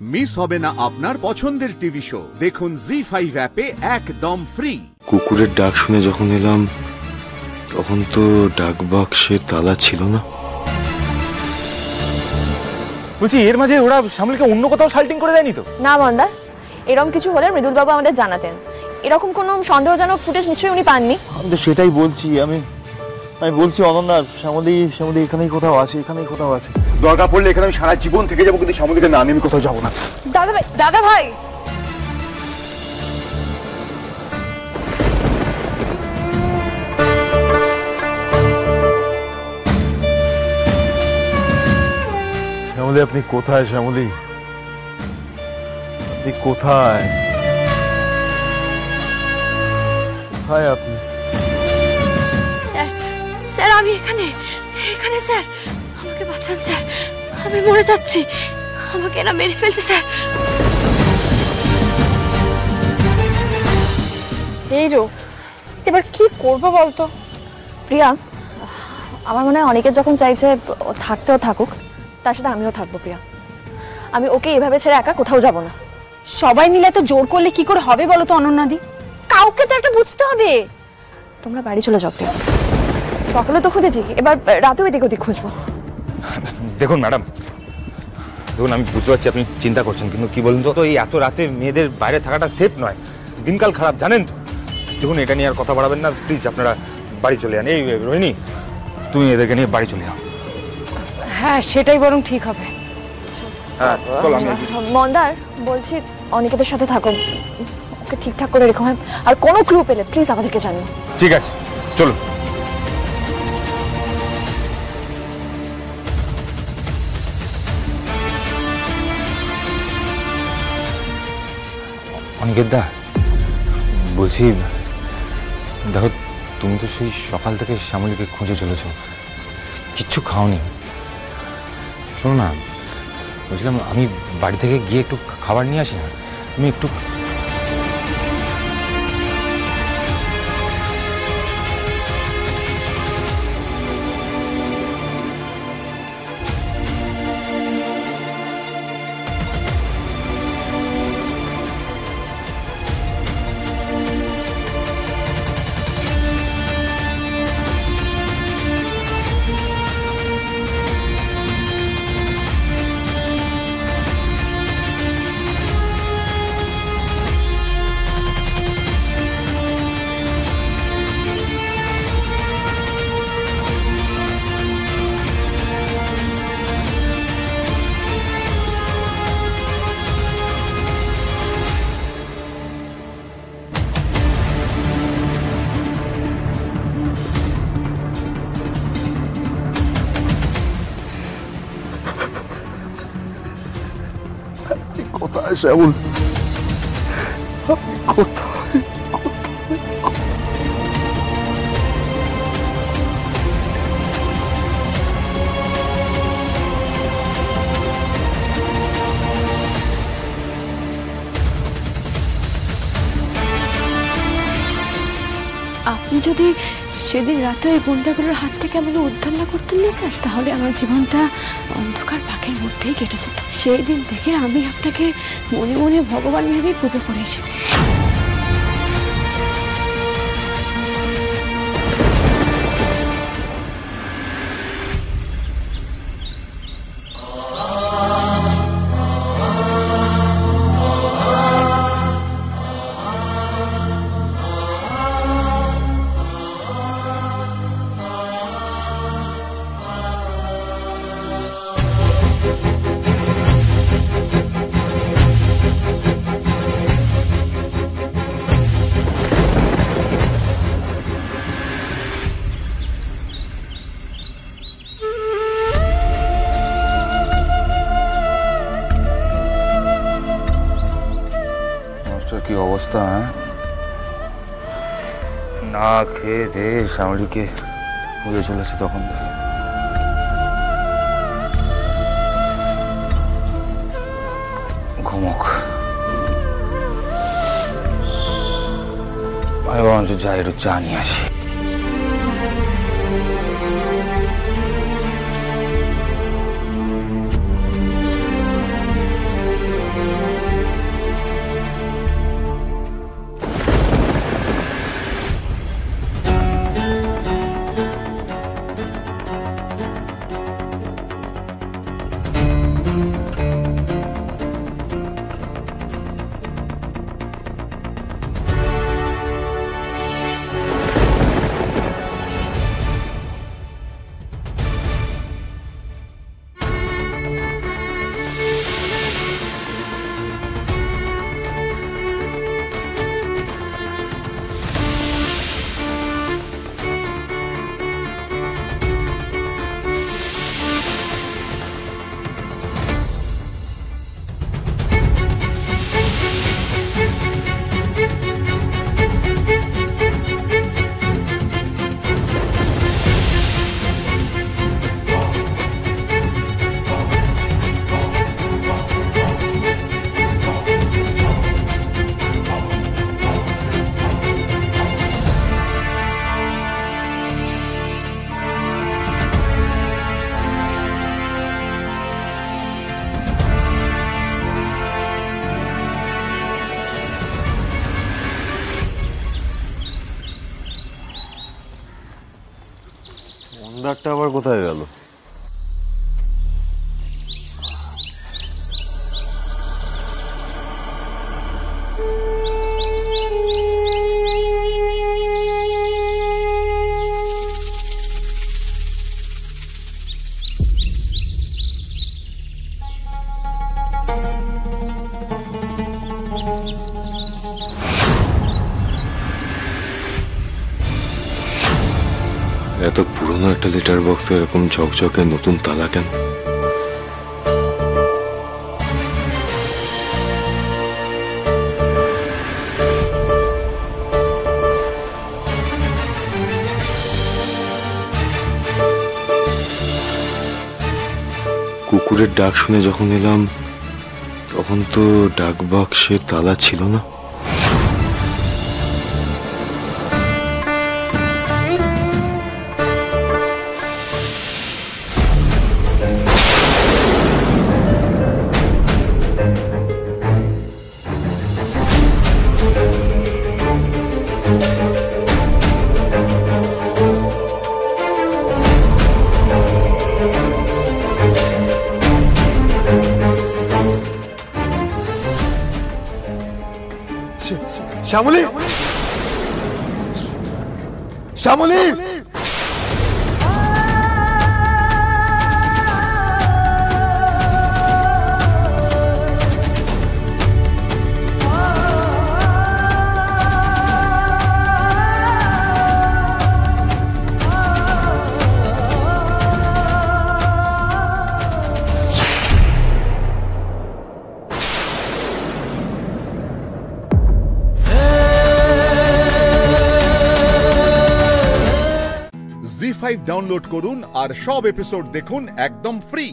Miss হবে না আপনার পছন্দের টিভি শো। দেখুন জি5 অ্যাপে একদম ফ্রি। কুকুরের ডাক শুনে যখন এলাম তখন তো ডাক বাক্সে তালা ছিল না। বলছি এর মাঝে ওরা শ্যামলীকে অন্য কোথাও সাল্টিং করে দেয়নি তো? না মন্দার, এরকম কিছু হলে মৃদুল বাবু আমাদের জানাতেন। এরকম কোনো সন্দেহজনক ফুটেজ নিশ্চয়ই উনি পাননি। আমি তো সেটাই বলছি। আমি বলছি অনন্যা, শ্যামলী এখানেই কোথাও আছে, এখানেই কোথাও আছে। দরকার পড়লে এখানে আমি সারা জীবন থেকে যাবো, কিন্তু শ্যামলীকে না নিয়ে আমি কোথাও যাবো না। দাদা ভাই শ্যামলী, আপনি কোথায়? শ্যামলী, আপনি কোথায়? কোথায় আপনি? স্যার আমি এখানে স্যার, আমাকে বাঁচান স্যার, আমি মরে যাচ্ছি, আমাকে এরা মেরে ফেলছে স্যার। এই রো, এবার কি করবো বলতো? প্রিয়া, আমার মনে হয় অনেকের যখন চাইছে ও থাকতেও থাকুক, তার সাথে আমিও থাকবো। প্রিয়া, আমি ওকে এভাবে ছেড়ে একা কোথাও যাব না। সবাই মিলে তো জোর করলে কি করে হবে বলো তো অনন্যাদি? কাউকে তো একটা বুঝতে হবে। তোমরা বাড়ি চলে যাও প্রিয়া। সকালে তো খুঁজেছি, এবার রাতেও এদিক ওদিক খুঁজবো। দেখুন ম্যাডাম, দেখুন আমি বুঝতে পারছি আপনি চিন্তা করছেন, কিন্তু কি বলুন তো, এই এত রাতে মেয়েদের বাইরে থাকাটা সেফ নয়, দিনকাল খারাপ জানেন তো। দেখুন এটা নিয়ে আর কথা বাড়াবেন না প্লিজ, আপনারা বাড়ি চলে যান। এই রোহিণী, তুমি এদেরকে নিয়ে বাড়ি চলে যাও। হ্যাঁ সেটাই বরং ঠিক হবে। হ্যাঁ চলো। মন্দার, বলছি অনিকেতের সাথে থাকো, ওকে ঠিকঠাক করে রেখো। আর কোনো ক্লু পেলে প্লিজ আমাদেরকে জানিও। ঠিক আছে চলো। অনিকেতদা, বলছি দেখো, তুমি তো সেই সকাল থেকে শ্যামলীকে খুঁজে চলেছ, কিচ্ছু খাওনি। শোনো না, বলছিলাম আমি বাড়ি থেকে গিয়ে একটু খাবার নিয়ে আসি না? তুমি একটু কোথায় শ্যামল? কোথায়? আপনি যদি সেদিন রাতে ওই গুন্ডাগুলোর হাত থেকে আমাকে উদ্ধার না করতেন না স্যার, তাহলে আমার জীবনটা অন্ধকার পাকের মধ্যেই কেটে যেত। সেই দিন থেকে আমি আপনাকে মনে মনে ভগবান ভেবেই পুজো করে এসেছি। কি অবস্থা, হ্যাঁ? না খেয়ে দিয়ে শ্যামলীকে হয়ে চলেছে তখন থেকে। ঘুমক, আমি বরঞ্চ যাই একটু চা নিয়ে আসি। ধারটা আবার কোথায় গেল? এত পুরনো একটা লেটার বক্সে এরকম ঝকঝকে নতুন তালা কেন? কুকুরের ডাক শুনে যখন এলাম তখন তো ডাক বাক্সে তালা ছিল না। শ্যামলী, শ্যামলী, জি5 ডাউনলোড করুন আর সব এপিসোড দেখুন একদম ফ্রি।